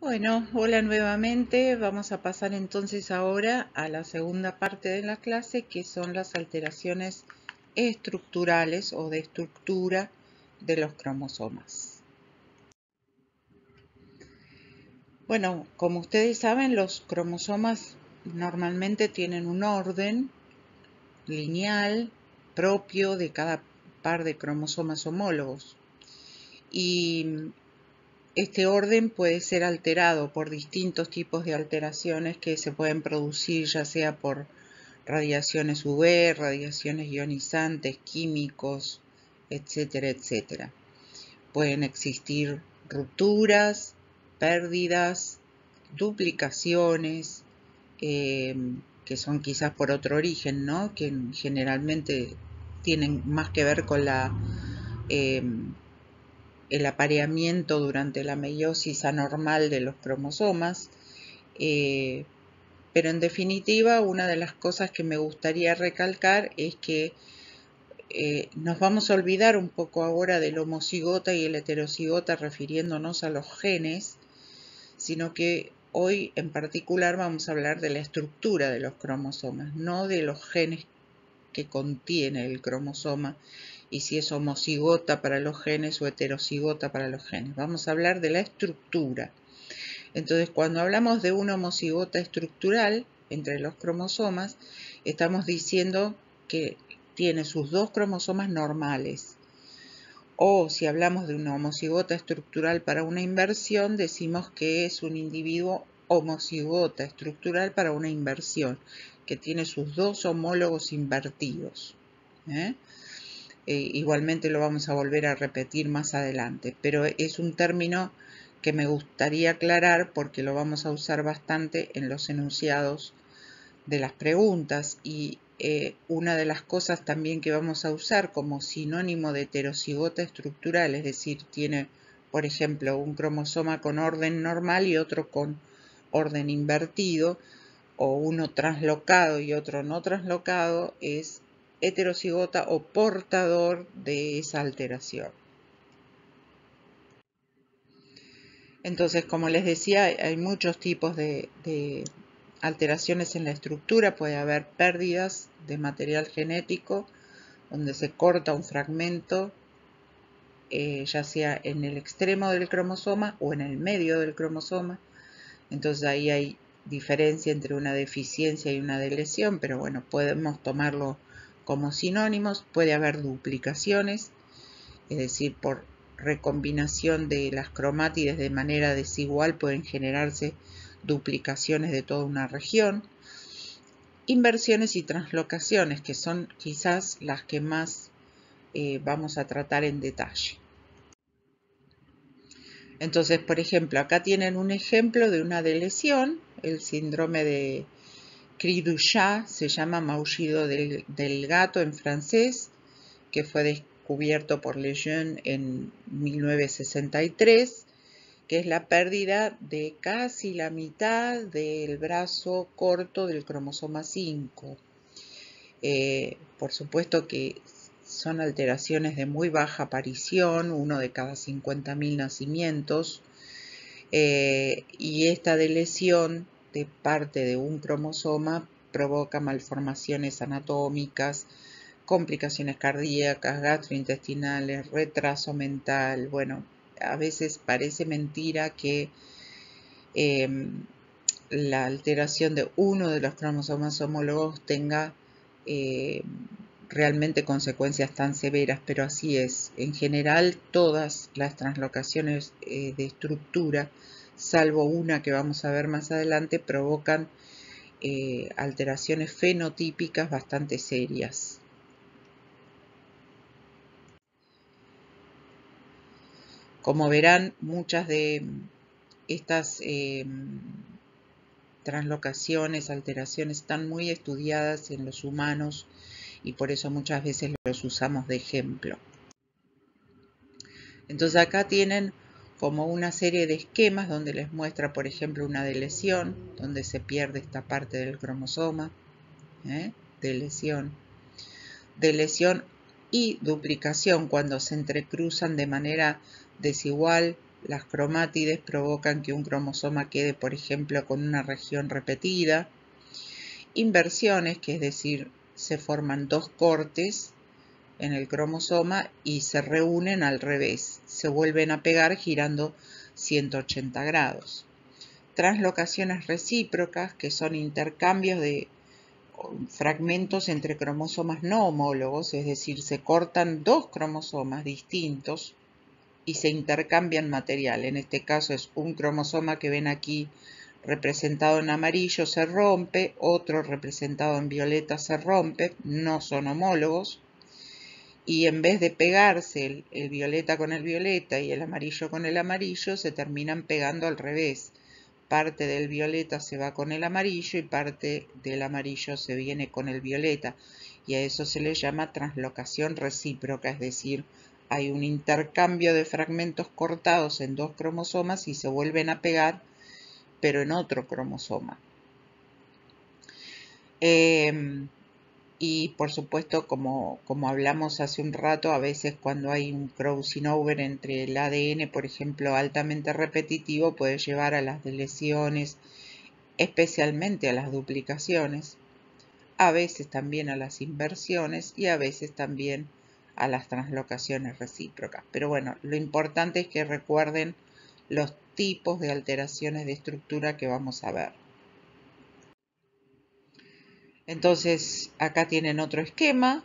Bueno, hola nuevamente. Vamos a pasar entonces ahora a la segunda parte de la clase, que son las alteraciones estructurales o de estructura de los cromosomas. Bueno, como ustedes saben, los cromosomas normalmente tienen un orden lineal propio de cada par de cromosomas homólogos. Y este orden puede ser alterado por distintos tipos de alteraciones que se pueden producir, ya sea por radiaciones UV, radiaciones ionizantes, químicos, etcétera, etcétera. Pueden existir rupturas, pérdidas, duplicaciones, que son quizás por otro origen, ¿no? Que generalmente tienen más que ver con el apareamiento durante la meiosis anormal de los cromosomas. Pero en definitiva, una de las cosas que me gustaría recalcar es que nos vamos a olvidar un poco ahora del homocigota y el heterocigota refiriéndonos a los genes, sino que hoy en particular vamos a hablar de la estructura de los cromosomas, no de los genes que contiene el cromosoma y si es homocigota para los genes o heterocigota para los genes. Vamos a hablar de la estructura. Entonces, cuando hablamos de una homocigota estructural entre los cromosomas, estamos diciendo que tiene sus dos cromosomas normales. O si hablamos de una homocigota estructural para una inversión, decimos que es un individuo homocigota estructural para una inversión, que tiene sus dos homólogos invertidos. Igualmente lo vamos a volver a repetir más adelante, pero es un término que me gustaría aclarar porque lo vamos a usar bastante en los enunciados de las preguntas y una de las cosas también que vamos a usar como sinónimo de heterocigota estructural, es decir, tiene, por ejemplo, un cromosoma con orden normal y otro con orden invertido, o uno translocado y otro no translocado, es heterocigota o portador de esa alteración. Entonces, como les decía, hay muchos tipos de alteraciones en la estructura. Puede haber pérdidas de material genético, donde se corta un fragmento, ya sea en el extremo del cromosoma o en el medio del cromosoma. Entonces ahí hay diferencia entre una deficiencia y una deleción, pero bueno, podemos tomarlo como sinónimos. Puede haber duplicaciones, es decir, por recombinación de las cromátides de manera desigual pueden generarse duplicaciones de toda una región. Inversiones y translocaciones, que son quizás las que más vamos a tratar en detalle. Entonces, por ejemplo, acá tienen un ejemplo de una deleción, el síndrome de Cri-du-Chat, se llama maullido del gato en francés, que fue descubierto por Lejeune en 1963, que es la pérdida de casi la mitad del brazo corto del cromosoma 5. Por supuesto que son alteraciones de muy baja aparición, uno de cada 50.000 nacimientos, y esta lesión de parte de un cromosoma provoca malformaciones anatómicas, complicaciones cardíacas, gastrointestinales, retraso mental. Bueno, a veces parece mentira que la alteración de uno de los cromosomas homólogos tenga realmente consecuencias tan severas, pero así es. En general, todas las translocaciones de estructura, salvo una que vamos a ver más adelante, provocan alteraciones fenotípicas bastante serias. Como verán, muchas de estas translocaciones, alteraciones están muy estudiadas en los humanos y por eso muchas veces los usamos de ejemplo. Entonces acá tienen como una serie de esquemas donde les muestra, por ejemplo, una deleción, donde se pierde esta parte del cromosoma, deleción y duplicación cuando se entrecruzan de manera desigual Las cromátides provocan que un cromosoma quede, por ejemplo, con una región repetida. Inversiones, que es decir, se forman dos cortes en el cromosoma y se reúnen al revés, se vuelven a pegar girando 180 grados. Translocaciones recíprocas, que son intercambios de fragmentos entre cromosomas no homólogos, es decir, se cortan dos cromosomas distintos y se intercambian material. En este caso es un cromosoma que ven aquí representado en amarillo, se rompe, otro representado en violeta se rompe, no son homólogos, y en vez de pegarse el violeta con el violeta y el amarillo con el amarillo, se terminan pegando al revés. Parte del violeta se va con el amarillo y parte del amarillo se viene con el violeta, y a eso se le llama translocación recíproca, es decir, hay un intercambio de fragmentos cortados en dos cromosomas y se vuelven a pegar, pero en otro cromosoma. Y por supuesto, como hablamos hace un rato, a veces cuando hay un crossing over entre el ADN, por ejemplo, altamente repetitivo, puede llevar a las deleciones, especialmente a las duplicaciones, a veces también a las inversiones y a veces también a las translocaciones recíprocas. Pero bueno, lo importante es que recuerden los tipos de alteraciones de estructura que vamos a ver. Entonces, acá tienen otro esquema.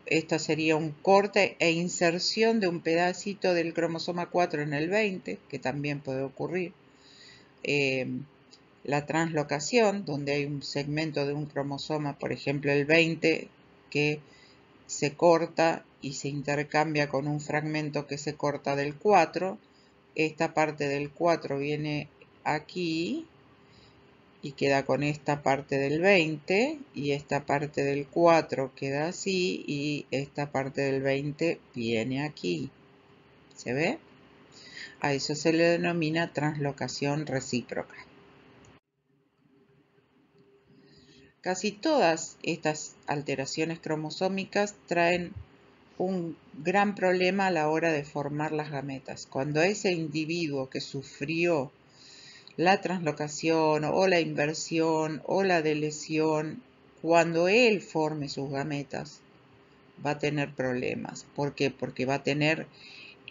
Esto sería un corte e inserción de un pedacito del cromosoma 4 en el 20, que también puede ocurrir. La translocación, donde hay un segmento de un cromosoma, por ejemplo el 20, que se corta y se intercambia con un fragmento que se corta del 4. Esta parte del 4 viene aquí y queda con esta parte del 20, y esta parte del 4 queda así, y esta parte del 20 viene aquí. ¿Se ve? A eso se le denomina translocación recíproca. Casi todas estas alteraciones cromosómicas traen un gran problema a la hora de formar las gametas. Cuando ese individuo que sufrió la translocación o la inversión o la deleción, cuando él forme sus gametas, va a tener problemas. ¿Por qué? Porque va a tener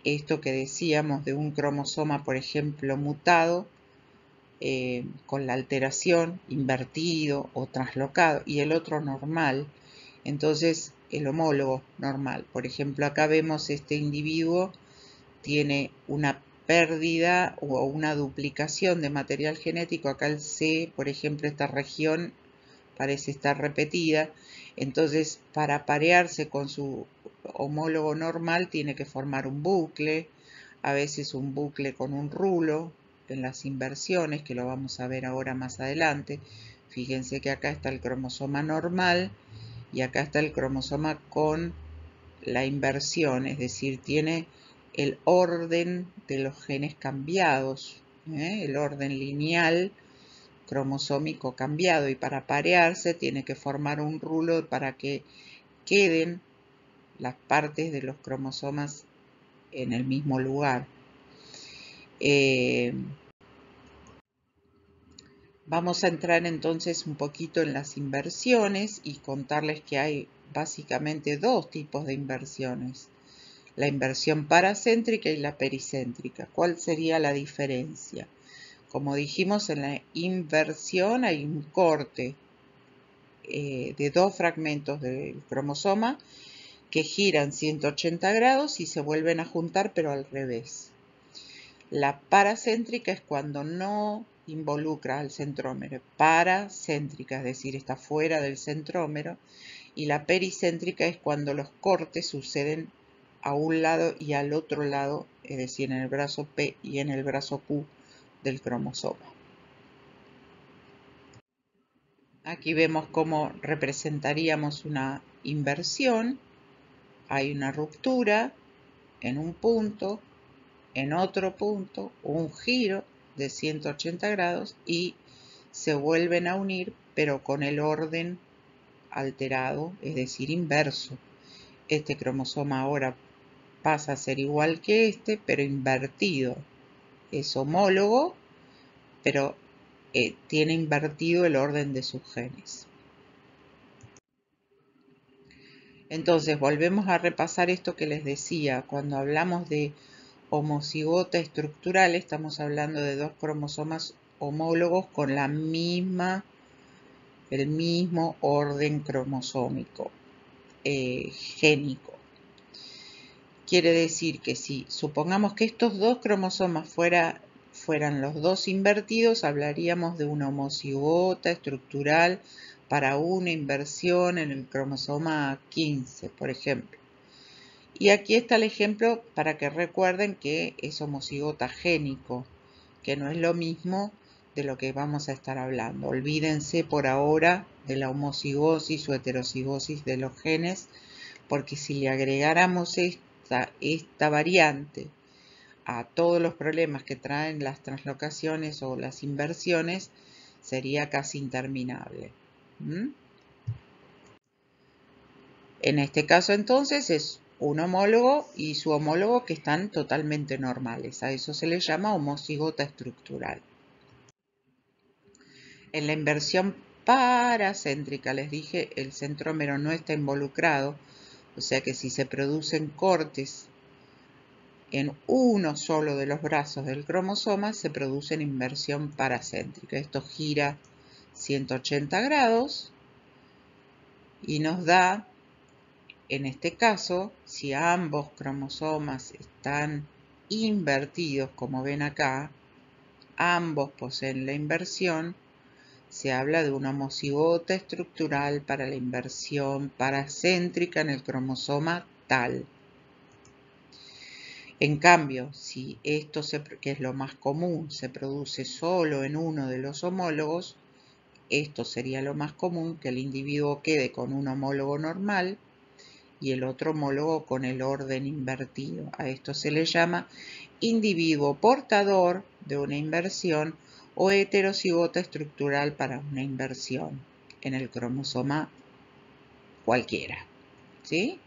esto que decíamos de un cromosoma, por ejemplo, mutado, con la alteración, invertido o traslocado, y el otro normal. Entonces, el homólogo normal. Por ejemplo, acá vemos este individuo tiene una pérdida o una duplicación de material genético. Acá el C, por ejemplo, esta región parece estar repetida. Entonces, para aparearse con su homólogo normal, tiene que formar un bucle, a veces un bucle con un rulo en las inversiones, que lo vamos a ver ahora más adelante. Fíjense que acá está el cromosoma normal y acá está el cromosoma con la inversión, es decir, tiene el orden de los genes cambiados, el orden lineal cromosómico cambiado, y para parearse tiene que formar un rulo para que queden las partes de los cromosomas en el mismo lugar. Vamos a entrar entonces un poquito en las inversiones y contarles que hay básicamente dos tipos de inversiones: la inversión paracéntrica y la pericéntrica. ¿Cuál sería la diferencia? Como dijimos, en la inversión hay un corte de dos fragmentos del cromosoma que giran 180 grados y se vuelven a juntar, pero al revés. La paracéntrica es cuando no involucra al centrómero, paracéntrica, es decir, está fuera del centrómero, y la pericéntrica es cuando los cortes suceden a un lado y al otro lado, es decir, en el brazo P y en el brazo Q del cromosoma. Aquí vemos cómo representaríamos una inversión. Hay una ruptura en un punto, en otro punto, un giro de 180 grados y se vuelven a unir, pero con el orden alterado, es decir, inverso. Este cromosoma ahora pasa a ser igual que este, pero invertido. es homólogo, pero tiene invertido el orden de sus genes. Entonces, volvemos a repasar esto que les decía. Cuando hablamos de homocigota estructural, estamos hablando de dos cromosomas homólogos con el mismo orden cromosómico, génico. Quiere decir que si supongamos que estos dos cromosomas fueran los dos invertidos, hablaríamos de una homocigota estructural para una inversión en el cromosoma 15, por ejemplo. Y aquí está el ejemplo para que recuerden que es homocigota génico, que no es lo mismo de lo que vamos a estar hablando. Olvídense por ahora de la homocigosis o heterocigosis de los genes, porque si le agregáramos esta variante a todos los problemas que traen las translocaciones o las inversiones, sería casi interminable. En este caso entonces es un homólogo y su homólogo que están totalmente normales. A eso se le llama homocigota estructural. En la inversión paracéntrica, les dije, el centrómero no está involucrado, o sea que si se producen cortes en uno solo de los brazos del cromosoma, se produce una inversión paracéntrica. Esto gira 180 grados y nos da, en este caso, si ambos cromosomas están invertidos, como ven acá, ambos poseen la inversión, se habla de una homocigota estructural para la inversión paracéntrica en el cromosoma tal. En cambio, si esto, que es lo más común, se produce solo en uno de los homólogos, esto sería lo más común, que el individuo quede con un homólogo normal y el otro homólogo con el orden invertido. A esto se le llama individuo portador de una inversión o heterocigota estructural para una inversión en el cromosoma cualquiera. ¿Sí?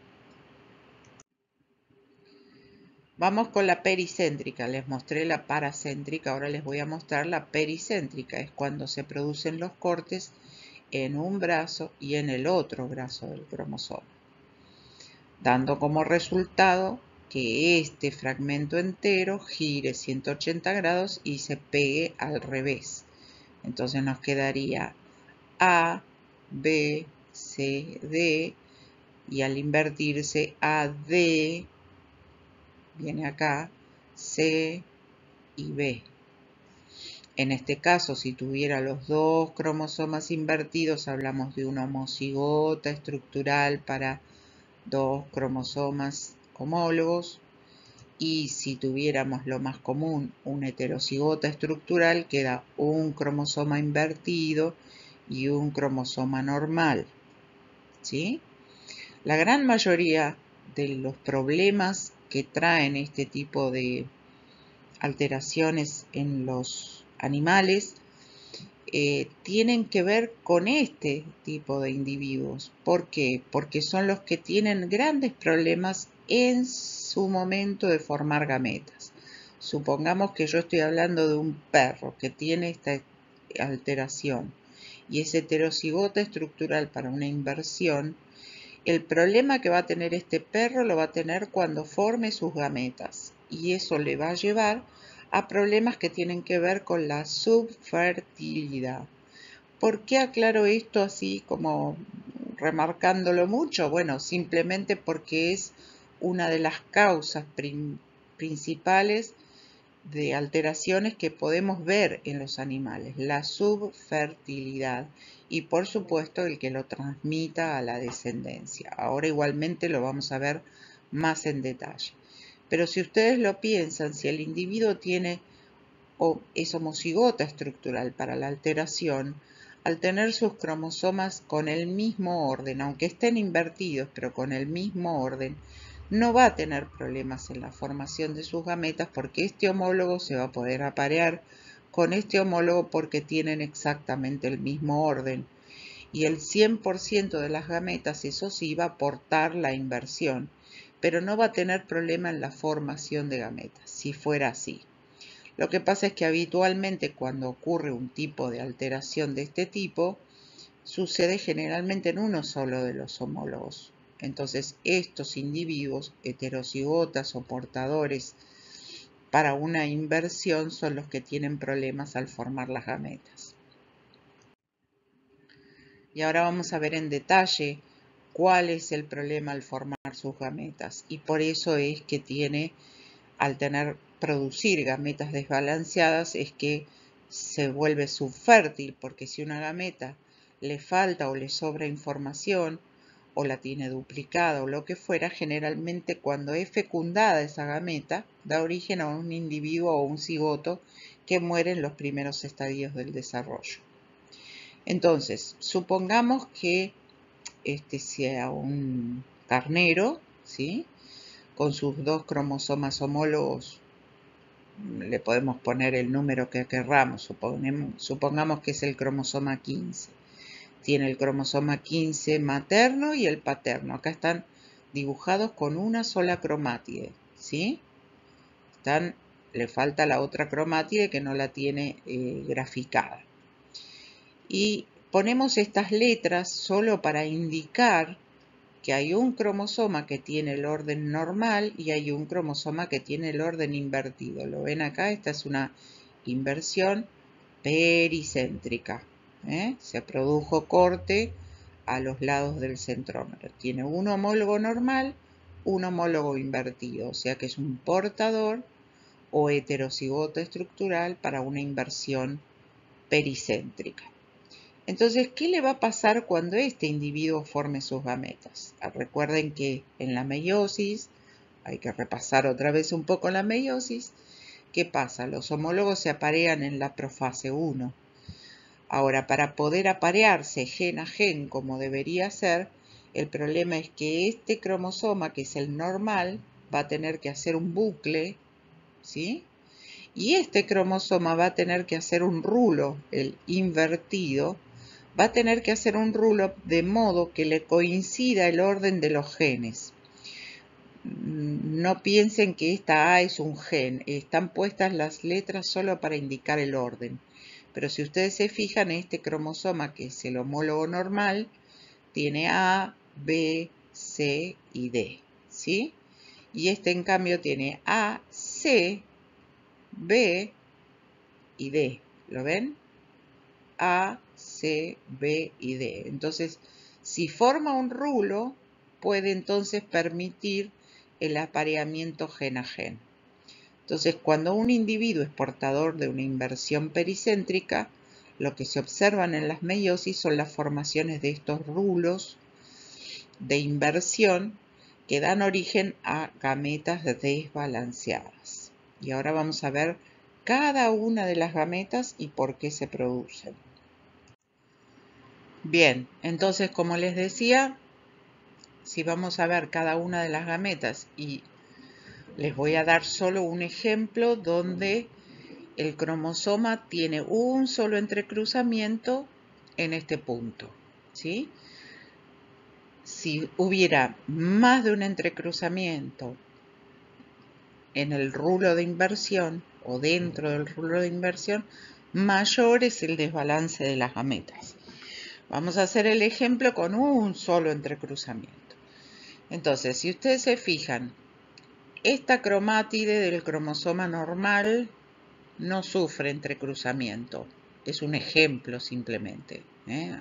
Vamos con la pericéntrica. Les mostré la paracéntrica, ahora les voy a mostrar la pericéntrica. Es cuando se producen los cortes en un brazo y en el otro brazo del cromosoma, dando como resultado que este fragmento entero gire 180 grados y se pegue al revés. Entonces nos quedaría A, B, C, D, y al invertirse AD, viene acá, C y B. En este caso, si tuviera los dos cromosomas invertidos, hablamos de una homocigota estructural para dos cromosomas homólogos. Y si tuviéramos lo más común, una heterocigota estructural, queda un cromosoma invertido y un cromosoma normal. ¿Sí? La gran mayoría de los problemas que traen este tipo de alteraciones en los animales tienen que ver con este tipo de individuos. ¿Por qué? Porque son los que tienen grandes problemas en su momento de formar gametas. Supongamos que yo estoy hablando de un perro que tiene esta alteración y es heterocigota estructural para una inversión. El problema que va a tener este perro lo va a tener cuando forme sus gametas y eso le va a llevar a problemas que tienen que ver con la subfertilidad. ¿Por qué aclaro esto así como remarcándolo mucho? Bueno, simplemente porque es una de las causas principales de alteraciones que podemos ver en los animales, la subfertilidad y por supuesto el que lo transmita a la descendencia. Ahora igualmente lo vamos a ver más en detalle. Pero si ustedes lo piensan, si el individuo tiene o es homocigota estructural para la alteración, al tener sus cromosomas con el mismo orden, aunque estén invertidos, pero con el mismo orden, no va a tener problemas en la formación de sus gametas porque este homólogo se va a poder aparear con este homólogo porque tienen exactamente el mismo orden. Y el 100% de las gametas, eso sí, va a aportar la inversión, pero no va a tener problema en la formación de gametas, si fuera así. Lo que pasa es que habitualmente cuando ocurre un tipo de alteración de este tipo, sucede generalmente en uno solo de los homólogos. Entonces, estos individuos heterocigotas o portadores para una inversión son los que tienen problemas al formar las gametas. Y ahora vamos a ver en detalle cuál es el problema al formar sus gametas. Y por eso es que al producir gametas desbalanceadas, es que se vuelve subfértil, porque si una gameta le falta o le sobra información, o la tiene duplicada o lo que fuera, generalmente cuando es fecundada esa gameta, da origen a un individuo o un cigoto que muere en los primeros estadios del desarrollo. Entonces, supongamos que este sea un carnero, ¿sí? Con sus dos cromosomas homólogos, le podemos poner el número que querramos, supongamos que es el cromosoma 15. Tiene el cromosoma 15 materno y el paterno. Acá están dibujados con una sola cromátide, ¿sí? Le falta la otra cromátide que no la tiene graficada. Y ponemos estas letras solo para indicar que hay un cromosoma que tiene el orden normal y hay un cromosoma que tiene el orden invertido. ¿Lo ven acá? Esta es una inversión pericéntrica. Se produjo corte a los lados del centrómero. Tiene un homólogo normal, un homólogo invertido, o sea que es un portador o heterocigoto estructural para una inversión pericéntrica. Entonces, ¿qué le va a pasar cuando este individuo forme sus gametas? Recuerden que en la meiosis, hay que repasar otra vez un poco la meiosis. ¿Qué pasa? Los homólogos se aparean en la profase 1. Ahora, para poder aparearse gen a gen como debería ser, el problema es que este cromosoma, que es el normal, va a tener que hacer un bucle, ¿sí? Y este cromosoma va a tener que hacer un rulo, el invertido, va a tener que hacer un rulo de modo que le coincida el orden de los genes. No piensen que esta A es un gen, están puestas las letras solo para indicar el orden. Pero si ustedes se fijan, este cromosoma, que es el homólogo normal, tiene A, B, C y D, ¿sí? Y este, en cambio, tiene A, C, B y D. ¿Lo ven? A, C, B y D. Entonces, si forma un rulo, puede entonces permitir el apareamiento gen a gen. Entonces, cuando un individuo es portador de una inversión pericéntrica, lo que se observan en las meiosis son las formaciones de estos rulos de inversión que dan origen a gametas desbalanceadas. Y ahora vamos a ver cada una de las gametas y por qué se producen. Bien, entonces, como les decía, si vamos a ver cada una de las gametas, y les voy a dar solo un ejemplo donde el cromosoma tiene un solo entrecruzamiento en este punto, ¿sí? Si hubiera más de un entrecruzamiento en el rulo de inversión o dentro del rulo de inversión, mayor es el desbalance de las gametas. Vamos a hacer el ejemplo con un solo entrecruzamiento. Entonces, si ustedes se fijan, esta cromátide del cromosoma normal no sufre entrecruzamiento. Es un ejemplo simplemente.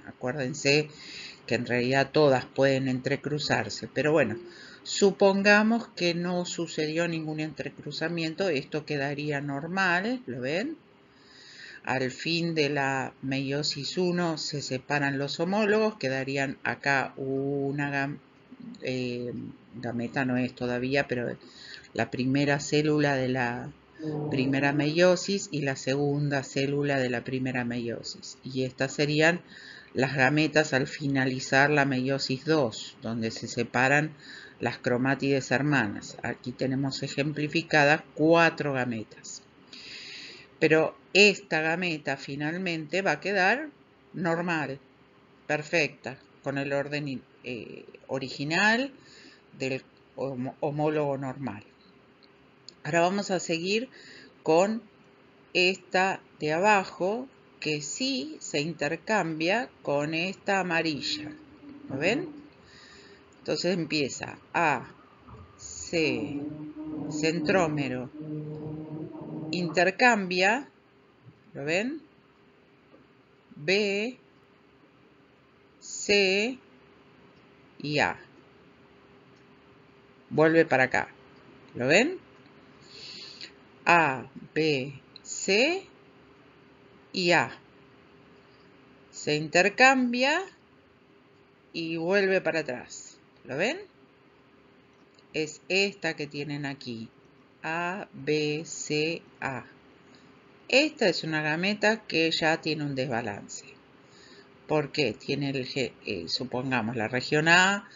Acuérdense que en realidad todas pueden entrecruzarse. Pero bueno, supongamos que no sucedió ningún entrecruzamiento. Esto quedaría normal, ¿lo ven? Al fin de la meiosis 1 se separan los homólogos. Quedarían acá una gameta no es todavía, pero la primera célula de la primera meiosis y la segunda célula de la primera meiosis. Y estas serían las gametas al finalizar la meiosis 2, donde se separan las cromátides hermanas. Aquí tenemos ejemplificadas 4 gametas. Pero esta gameta finalmente va a quedar normal, perfecta, con el orden original del homólogo normal. Ahora vamos a seguir con esta de abajo que sí se intercambia con esta amarilla. ¿Lo ven? Entonces empieza A, C, centrómero, intercambia, ¿lo ven? B, C y A. Vuelve para acá. ¿Lo ven? A, B, C y A. Se intercambia y vuelve para atrás. ¿Lo ven? Es esta que tienen aquí. A, B, C, A. Esta es una gameta que ya tiene un desbalance. ¿Por qué? Tiene supongamos la región A,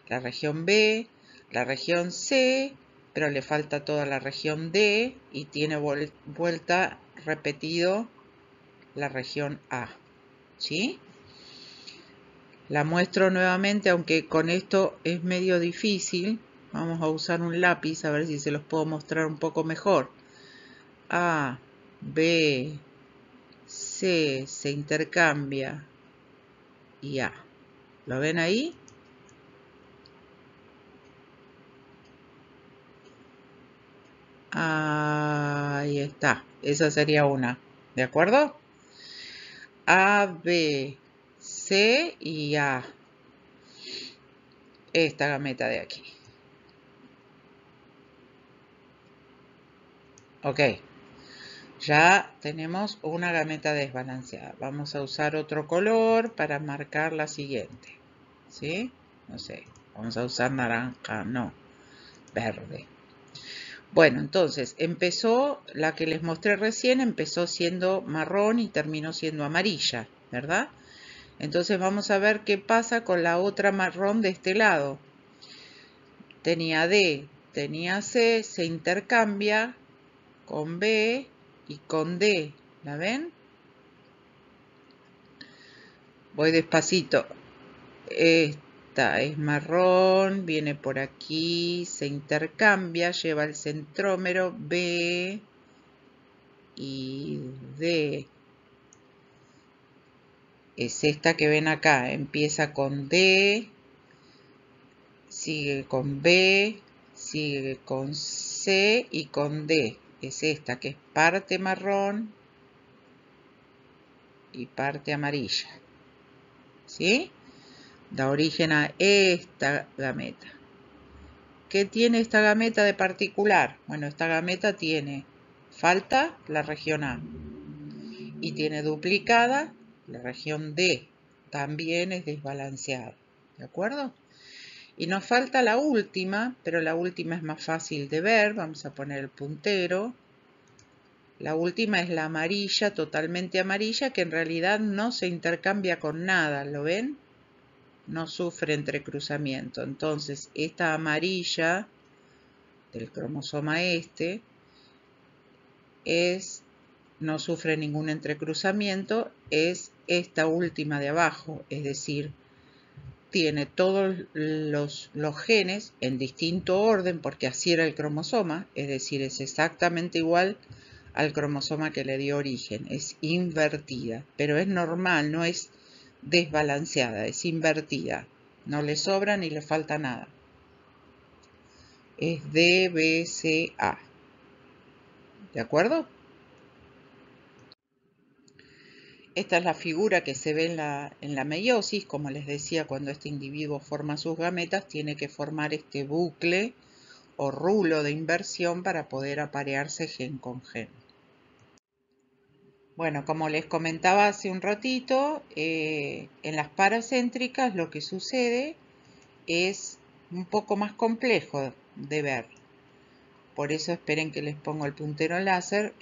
la región B, la región C, pero le falta toda la región D y tiene vuelta repetido la región A. ¿Sí? La muestro nuevamente, aunque con esto es medio difícil. Vamos a usar un lápiz a ver si se los puedo mostrar un poco mejor. A, B, C se intercambia y A. ¿Lo ven ahí? Ahí está. Esa sería una. ¿De acuerdo? A, B, C y A. Esta gameta de aquí. Ok. Ya tenemos una gameta desbalanceada. Vamos a usar otro color para marcar la siguiente. ¿Sí? No sé. Vamos a usar naranja. No. Verde. Bueno, entonces empezó, la que les mostré recién, empezó siendo marrón y terminó siendo amarilla, ¿verdad? Entonces vamos a ver qué pasa con la otra marrón de este lado. Tenía D, tenía C, se intercambia con B y con D. ¿La ven? Voy despacito. Esta es marrón, viene por aquí, se intercambia, lleva el centrómero B y D. Es esta que ven acá, empieza con D, sigue con B, sigue con C y con D. Es esta que es parte marrón y parte amarilla. ¿Sí? Da origen a esta gameta. ¿Qué tiene esta gameta de particular? Bueno, esta gameta tiene, falta la región A y tiene duplicada la región D. También es desbalanceada. ¿De acuerdo? Y nos falta la última, pero la última es más fácil de ver. Vamos a poner el puntero. La última es la amarilla, totalmente amarilla, que en realidad no se intercambia con nada. ¿Lo ven? No sufre entrecruzamiento. Entonces, esta amarilla del cromosoma no sufre ningún entrecruzamiento. Es esta última de abajo, es decir, tiene todos los genes en distinto orden porque así era el cromosoma, es decir, es exactamente igual al cromosoma que le dio origen, es invertida, pero es normal, no es desbalanceada, es invertida, no le sobra ni le falta nada. Es DBCA, ¿de acuerdo? Esta es la figura que se ve en la meiosis. Como les decía, cuando este individuo forma sus gametas, tiene que formar este bucle o rulo de inversión para poder aparearse gen con gen. Bueno, como les comentaba hace un ratito, en las paracéntricas lo que sucede es un poco más complejo de ver. Por eso esperen que les pongo el puntero láser.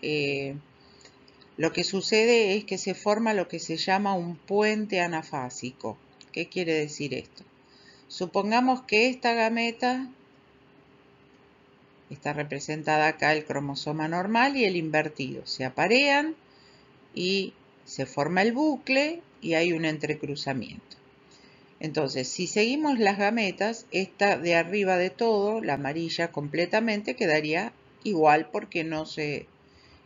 Lo que sucede es que se forma lo que se llama un puente anafásico. ¿Qué quiere decir esto? Supongamos que esta gameta está representada acá el cromosoma normal y el invertido. Se aparean y se forma el bucle y hay un entrecruzamiento. Entonces, si seguimos las gametas, esta de arriba de todo, la amarilla completamente, quedaría igual porque no se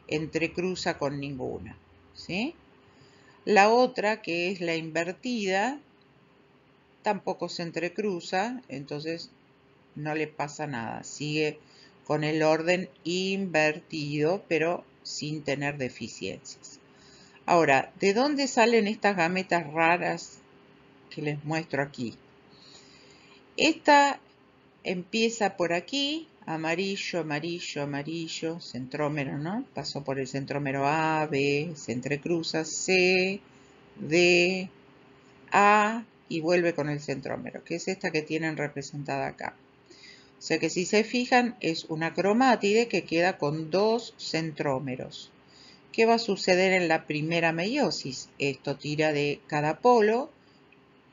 entrecruza con ninguna, ¿sí? La otra, que es la invertida, tampoco se entrecruza, entonces no le pasa nada. Sigue con el orden invertido, pero sin tener deficiencias. Ahora, ¿de dónde salen estas gametas raras que les muestro aquí? Esta empieza por aquí, amarillo, amarillo, amarillo, centrómero, ¿no? Pasó por el centrómero A, B, se entrecruza, C, D, A y vuelve con el centrómero, que es esta que tienen representada acá. O sea que si se fijan es una cromátide que queda con dos centrómeros. ¿Qué va a suceder en la primera meiosis? Esto tira de cada polo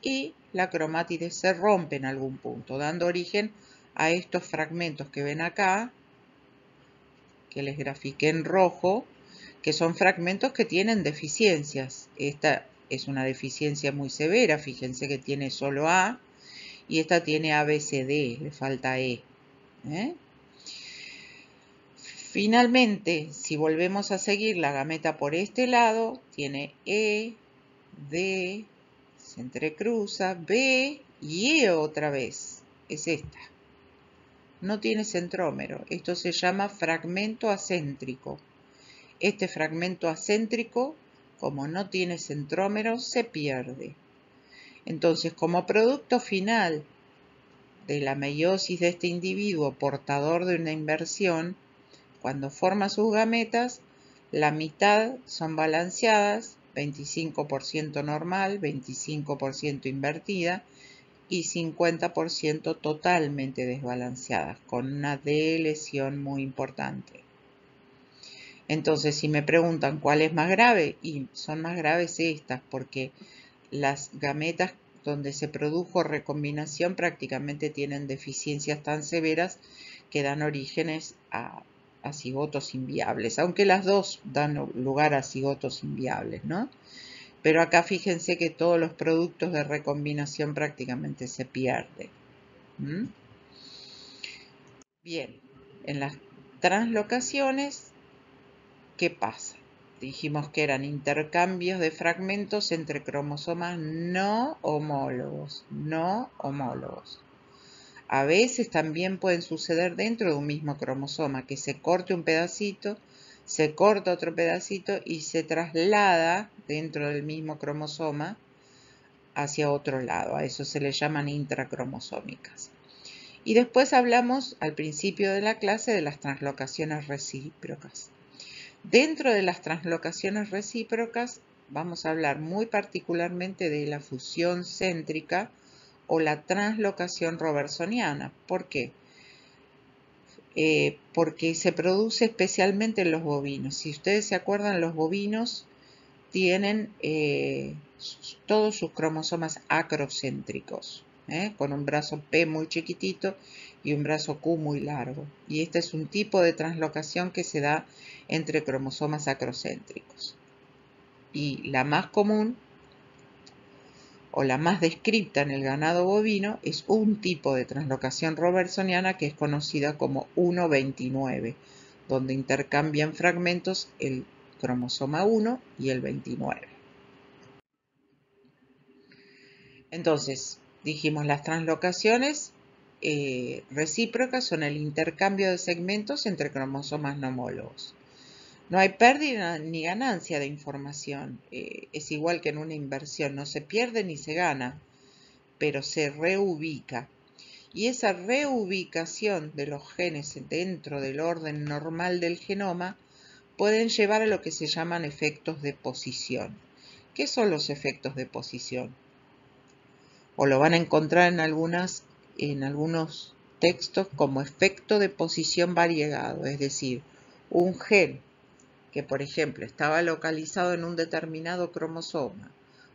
y la cromátide se rompe en algún punto, dando origen a estos fragmentos que ven acá, que les grafiqué en rojo, que son fragmentos que tienen deficiencias. Esta es una deficiencia muy severa, fíjense que tiene solo A, y esta tiene A, B, C, D, le falta E. Finalmente, si volvemos a seguir la gameta por este lado, tiene E, D, se entrecruza, B y E otra vez. Es esta. No tiene centrómero. Esto se llama fragmento acéntrico. Este fragmento acéntrico, como no tiene centrómero, se pierde. Entonces, como producto final de la meiosis de este individuo portador de una inversión, cuando forma sus gametas, la mitad son balanceadas, 25% normal, 25% invertida y 50% totalmente desbalanceadas, con una delesión muy importante. Entonces, si me preguntan cuál es más grave, y son más graves estas, porque las gametas donde se produjo recombinación prácticamente tienen deficiencias tan severas que dan orígenes a cigotos inviables, aunque las dos dan lugar a cigotos inviables, ¿no? Pero acá fíjense que todos los productos de recombinación prácticamente se pierden. Bien, en las translocaciones, ¿qué pasa? Dijimos que eran intercambios de fragmentos entre cromosomas no homólogos, A veces también pueden suceder dentro de un mismo cromosoma, que se corte un pedacito, se corta otro pedacito y se traslada dentro del mismo cromosoma hacia otro lado. A eso se le llaman intracromosómicas. Y después hablamos al principio de la clase de las translocaciones recíprocas. Dentro de las translocaciones recíprocas vamos a hablar muy particularmente de la fusión céntrica o la translocación robertsoniana. ¿Por qué? Porque se produce especialmente en los bovinos. Si ustedes se acuerdan, los bovinos tienen todos sus cromosomas acrocéntricos, con un brazo P muy chiquitito y un brazo Q muy largo. Y este es un tipo de translocación que se da entre cromosomas acrocéntricos. Y la más común o la más descripta en el ganado bovino es un tipo de translocación robertsoniana que es conocida como 1,29, donde intercambian fragmentos el cromosoma 1 y el 29. Entonces, dijimos, las translocaciones recíprocas son el intercambio de segmentos entre cromosomas no homólogos. No hay pérdida ni ganancia de información. Es igual que en una inversión, no se pierde ni se gana, pero se reubica. Y esa reubicación de los genes dentro del orden normal del genoma pueden llevar a lo que se llaman efectos de posición. ¿Qué son los efectos de posición? O lo van a encontrar en algunos textos como efecto de posición variegado, es decir, un gen que, por ejemplo, estaba localizado en un determinado cromosoma,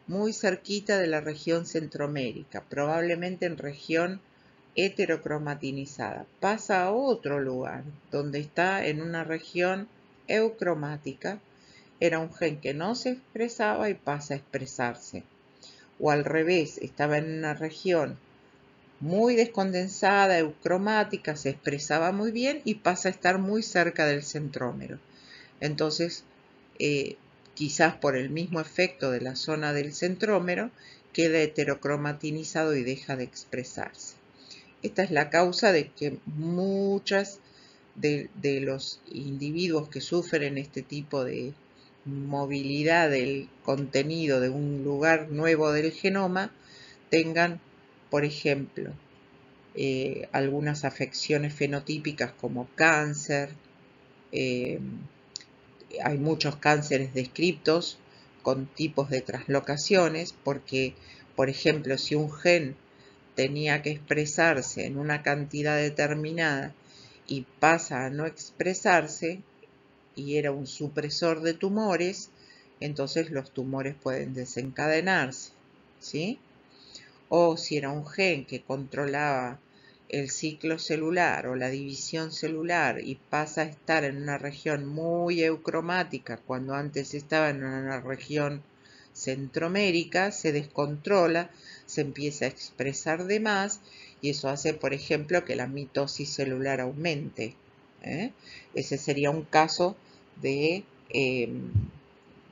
muy cerquita de la región centromérica, probablemente en región heterocromatinizada, pasa a otro lugar, donde está en una región eucromática, era un gen que no se expresaba y pasa a expresarse. O al revés, estaba en una región muy descondensada, eucromática, se expresaba muy bien y pasa a estar muy cerca del centrómero. Entonces, quizás por el mismo efecto de la zona del centrómero, queda heterocromatinizado y deja de expresarse. Esta es la causa de que muchas de los individuos que sufren este tipo de movilidad del contenido de un lugar nuevo del genoma tengan, por ejemplo, algunas afecciones fenotípicas como cáncer. Hay muchos cánceres descritos con tipos de translocaciones porque, por ejemplo, si un gen tenía que expresarse en una cantidad determinada y pasa a no expresarse y era un supresor de tumores, entonces los tumores pueden desencadenarse, ¿sí? O si era un gen que controlaba el ciclo celular o la división celular y pasa a estar en una región muy eucromática cuando antes estaba en una región centromérica, se descontrola, se empieza a expresar de más y eso hace, por ejemplo, que la mitosis celular aumente. Ese sería un caso de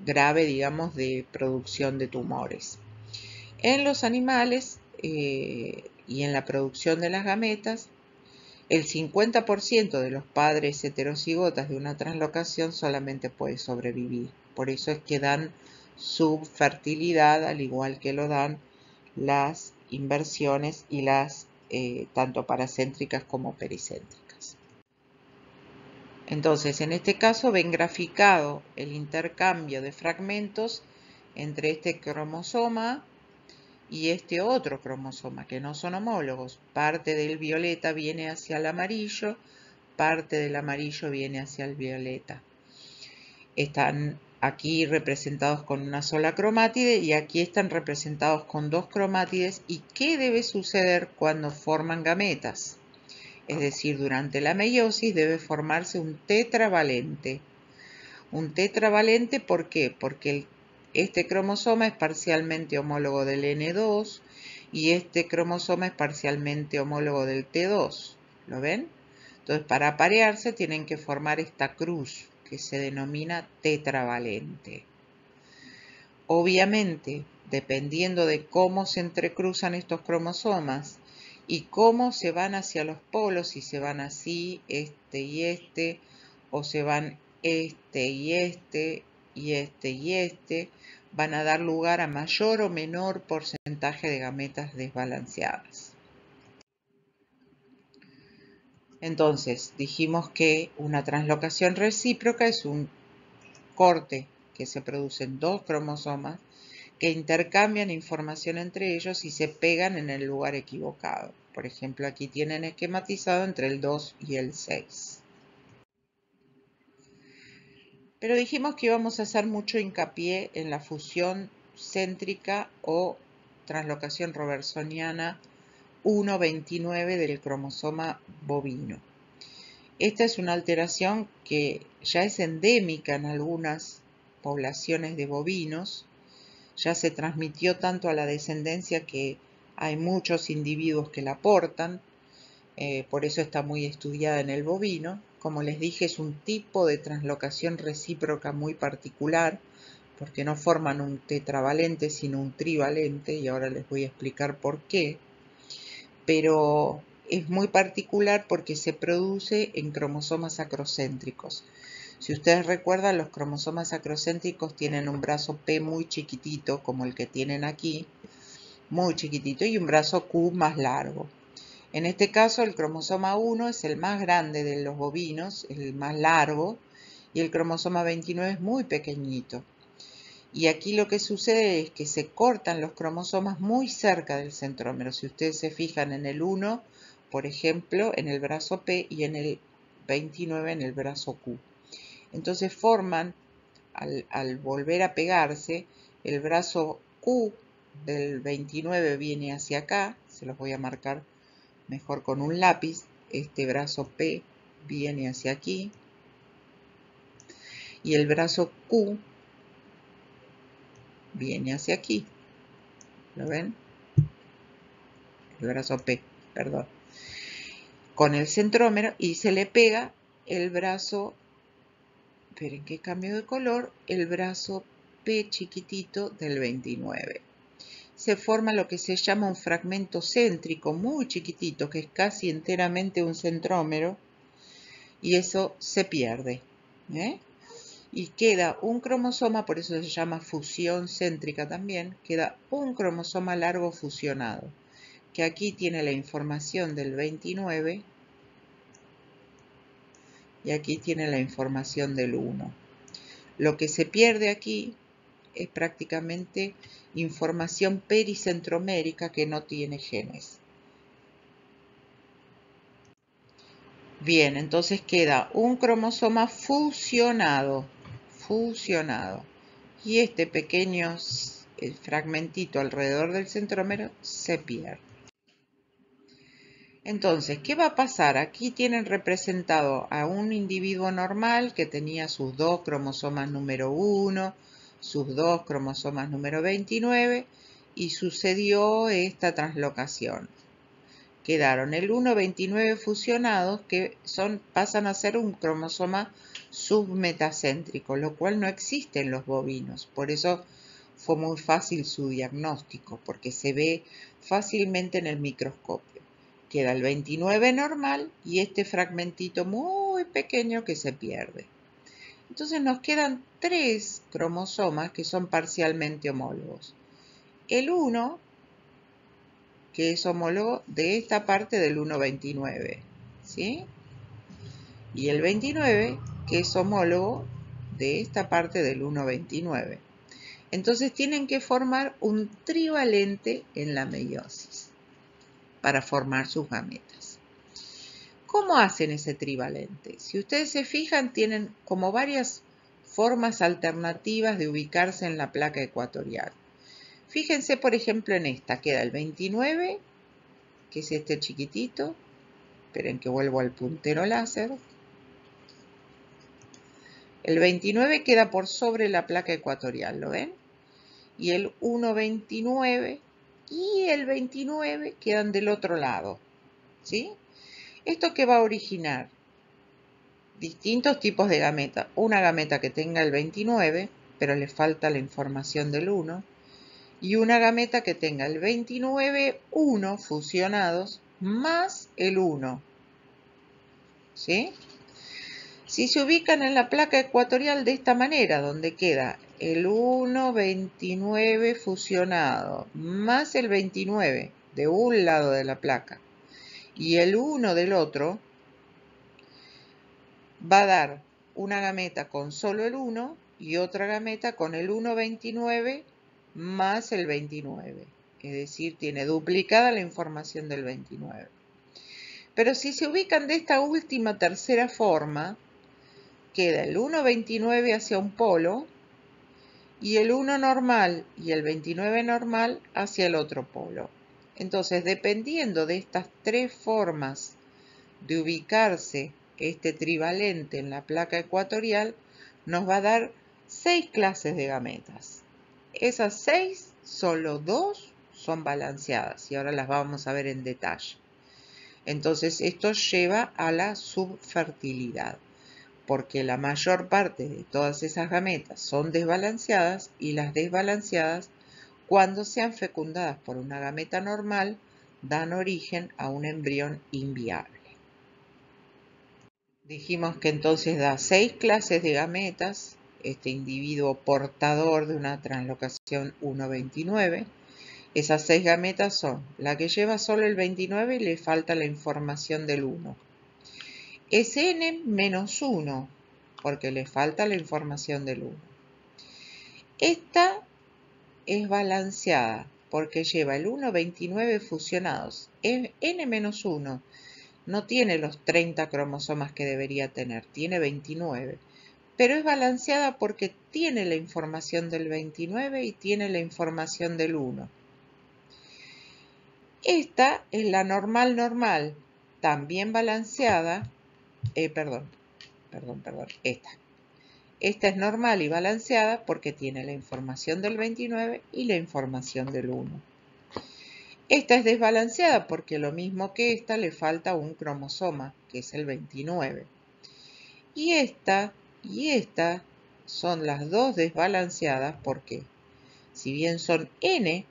grave, digamos, de producción de tumores. En los animales y en la producción de las gametas, el 50% de los padres heterocigotas de una translocación solamente puede sobrevivir. Por eso es que dan subfertilidad, al igual que lo dan las inversiones y las tanto paracéntricas como pericéntricas. Entonces, en este caso ven graficado el intercambio de fragmentos entre este cromosoma y este otro cromosoma, que no son homólogos. Parte del violeta viene hacia el amarillo, parte del amarillo viene hacia el violeta. Están aquí representados con una sola cromátide y aquí están representados con dos cromátides. ¿Y qué debe suceder cuando forman gametas? Es decir, durante la meiosis debe formarse un tetravalente. Un tetravalente, ¿por qué? Porque este cromosoma es parcialmente homólogo del N2 y este cromosoma es parcialmente homólogo del T2. ¿Lo ven? Entonces, para aparearse tienen que formar esta cruz que se denomina tetravalente. Obviamente, dependiendo de cómo se entrecruzan estos cromosomas y cómo se van hacia los polos, si se van así, y este, o se van este y este, y este y este, van a dar lugar a mayor o menor porcentaje de gametas desbalanceadas. Entonces, dijimos que una translocación recíproca es un corte que se produce en dos cromosomas que intercambian información entre ellos y se pegan en el lugar equivocado. Por ejemplo, aquí tienen esquematizado entre el 2 y el 6. Pero dijimos que íbamos a hacer mucho hincapié en la fusión céntrica o translocación robertsoniana 1,29 del cromosoma bovino. Esta es una alteración que ya es endémica en algunas poblaciones de bovinos. Ya se transmitió tanto a la descendencia que hay muchos individuos que la portan, por eso está muy estudiada en el bovino. Como les dije, es un tipo de translocación recíproca muy particular, porque no forman un tetravalente, sino un trivalente, y ahora les voy a explicar por qué. Pero es muy particular porque se produce en cromosomas acrocéntricos. Si ustedes recuerdan, los cromosomas acrocéntricos tienen un brazo P muy chiquitito, como el que tienen aquí, muy chiquitito, y un brazo Q más largo. En este caso, el cromosoma 1 es el más grande de los bovinos, el más largo, y el cromosoma 29 es muy pequeñito. Y aquí lo que sucede es que se cortan los cromosomas muy cerca del centrómero. Si ustedes se fijan en el 1, por ejemplo, en el brazo P y en el 29 en el brazo Q. Entonces forman, al volver a pegarse, el brazo Q del 29 viene hacia acá, se los voy a marcar mejor con un lápiz, este brazo P viene hacia aquí, y el brazo Q viene hacia aquí, ¿lo ven? El brazo P, perdón, con el centrómero, y se le pega el brazo esperen que cambio de color, el brazo P chiquitito del 29. Se forma lo que se llama un fragmento céntrico muy chiquitito, que es casi enteramente un centrómero, y eso se pierde. Y queda un cromosoma, por eso se llama fusión céntrica también, queda un cromosoma largo fusionado, que aquí tiene la información del 29 y aquí tiene la información del 1. Lo que se pierde aquí es prácticamente información pericentromérica que no tiene genes. Bien, entonces queda un cromosoma fusionado, y este pequeño fragmentito alrededor del centrómero se pierde. Entonces, ¿qué va a pasar? Aquí tienen representado a un individuo normal que tenía sus dos cromosomas número 1, sus dos cromosomas número 29, y sucedió esta translocación. Quedaron el 1,29 fusionados que pasan a ser un cromosoma submetacéntrico, lo cual no existe en los bovinos. Por eso fue muy fácil su diagnóstico, porque se ve fácilmente en el microscopio. Queda el 29 normal y este fragmentito muy pequeño que se pierde. Entonces nos quedan 3 cromosomas que son parcialmente homólogos. El 1, que es homólogo de esta parte del 1,29, ¿sí? Y el 29, que es homólogo de esta parte del 1,29. Entonces tienen que formar un trivalente en la meiosis para formar sus gametas. ¿Cómo hacen ese trivalente? Si ustedes se fijan, tienen como varias formas alternativas de ubicarse en la placa ecuatorial. Fíjense, por ejemplo, en esta. Queda el 29, que es este chiquitito. Esperen que vuelvo al puntero láser. El 29 queda por sobre la placa ecuatorial, ¿lo ven? Y el 1,29 y el 29 quedan del otro lado, ¿sí? ¿Esto qué va a originar? Distintos tipos de gameta. Una gameta que tenga el 29, pero le falta la información del 1. Y una gameta que tenga el 29, 1 fusionados más el 1. ¿Sí? Si se ubican en la placa ecuatorial de esta manera, donde queda el 1,29 fusionado más el 29 de un lado de la placa y el 1 del otro, va a dar una gameta con solo el 1 y otra gameta con el 1,29 más el 29. Es decir, tiene duplicada la información del 29. Pero si se ubican de esta última tercera forma, queda el 1,29 hacia un polo y el 1 normal y el 29 normal hacia el otro polo. Entonces, dependiendo de estas 3 formas de ubicarse este trivalente en la placa ecuatorial, nos va a dar 6 clases de gametas. Esas 6, solo 2 son balanceadas y ahora las vamos a ver en detalle. Entonces esto lleva a la subfertilidad, porque la mayor parte de todas esas gametas son desbalanceadas y las desbalanceadas, cuando sean fecundadas por una gameta normal, dan origen a un embrión inviable. Dijimos que entonces da 6 clases de gametas, este individuo portador de una translocación 1,29. Esas 6 gametas son la que lleva solo el 29 y le falta la información del 1. SN-1, porque le falta la información del 1. Esta es balanceada porque lleva el 1,29 fusionados. N-1 no tiene los 30 cromosomas que debería tener, tiene 29. Pero es balanceada porque tiene la información del 29 y tiene la información del 1. Esta es la normal, también balanceada. Esta es normal y balanceada porque tiene la información del 29 y la información del 1. Esta es desbalanceada porque lo mismo que esta le falta un cromosoma, que es el 29. Y esta y esta son las dos desbalanceadas porque si bien son N,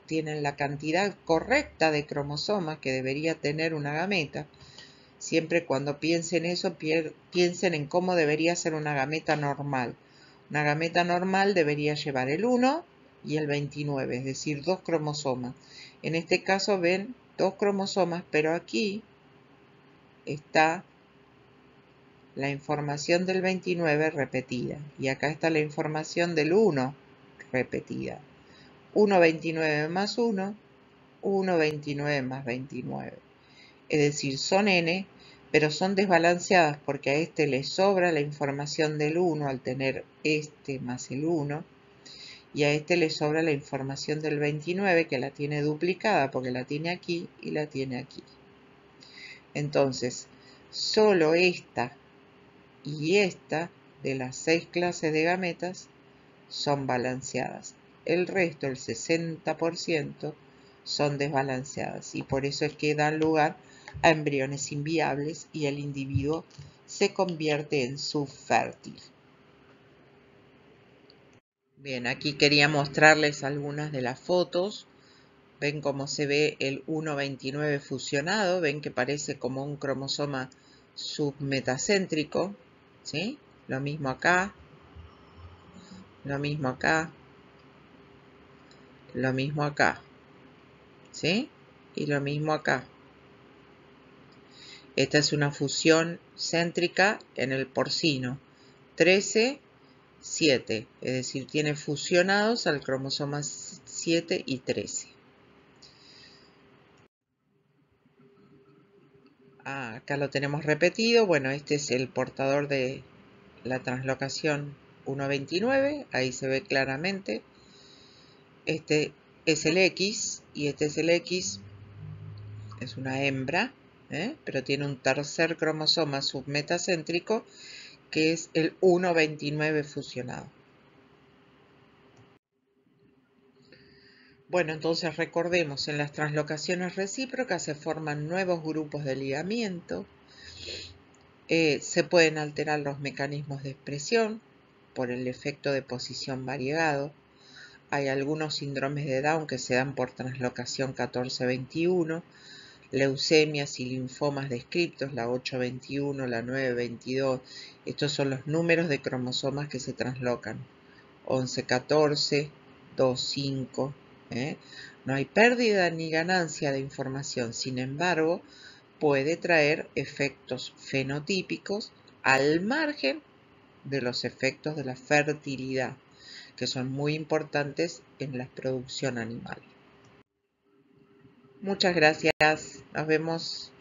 tienen la cantidad correcta de cromosomas que debería tener una gameta. Siempre cuando piensen eso, piensen en cómo debería ser una gameta normal. Una gameta normal debería llevar el 1 y el 29, es decir, 2 cromosomas. En este caso ven 2 cromosomas, pero aquí está la información del 29 repetida. Y acá está la información del 1 repetida. 1,29 más 1, 1,29 más 29. Es decir, son n, pero son desbalanceadas porque a este le sobra la información del 1 al tener este más el 1, y a este le sobra la información del 29 que la tiene duplicada porque la tiene aquí y la tiene aquí. Entonces, solo esta y esta de las 6 clases de gametas son balanceadas. El resto, el 60%, son desbalanceadas y por eso es que dan lugar a embriones inviables y el individuo se convierte en subfértil. Bien, aquí quería mostrarles algunas de las fotos. Ven cómo se ve el 1,29 fusionado, ven que parece como un cromosoma submetacéntrico, ¿sí? Lo mismo acá, lo mismo acá, lo mismo acá, ¿sí? Y lo mismo acá. Esta es una fusión céntrica en el porcino. 13, 7, es decir, tiene fusionados al cromosoma 7 y 13. Acá lo tenemos repetido. Bueno, este es el portador de la translocación 1,29. Ahí se ve claramente. Este es el X y este es el X. Es una hembra, pero tiene un tercer cromosoma submetacéntrico que es el 1,29 fusionado. Bueno, entonces recordemos, en las translocaciones recíprocas se forman nuevos grupos de ligamiento, se pueden alterar los mecanismos de expresión por el efecto de posición variegado. Hay algunos síndromes de Down que se dan por translocación 14-21, leucemias y linfomas descriptos, la 8-21, la 9-22. Estos son los números de cromosomas que se translocan. 11-14, 2-5. No hay pérdida ni ganancia de información, sin embargo, puede traer efectos fenotípicos al margen de los efectos de la fertilidad, que son muy importantes en la producción animal. Muchas gracias, nos vemos.